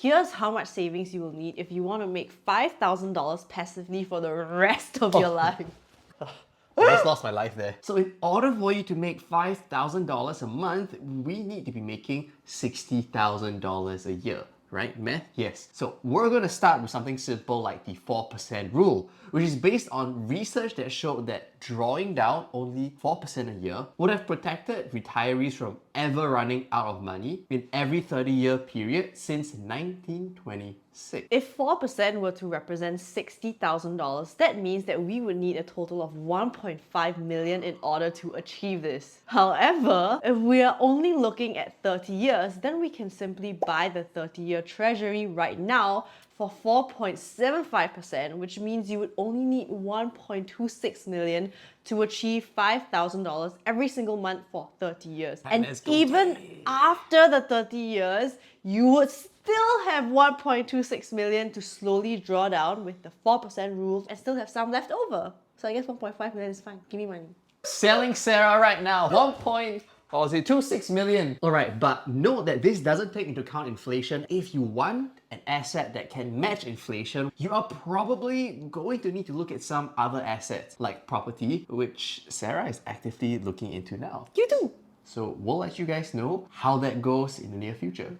Here's how much savings you will need if you want to make $5,000 passively for the rest of your life. I just lost my life there. So in order for you to make $5,000 a month, we need to be making $60,000 a year. Right? Math? Yes. So we're going to start with something simple like the 4% rule, which is based on research that showed that drawing down only 4% a year would have protected retirees from ever running out of money in every 30-year period since 1926. If 4% were to represent $60,000, that means that we would need a total of 1.5 million in order to achieve this. However, if we are only looking at 30 years, then we can simply buy the 30-year treasury right now for 4.75%, which means you would only need 1.26 million to achieve $5,000 every single month for 30 years. And even after the 30 years, you would still have 1.26 million to slowly draw down with the 4% rule and still have some left over. So I guess 1.5 million is fine. Give me money. Selling Sarah right now, 1.26 million. Alright, but note that this doesn't take into account inflation. If you want an asset that can match inflation, you are probably going to need to look at some other assets like property, which Sarah is actively looking into now. You too. So we'll let you guys know how that goes in the near future.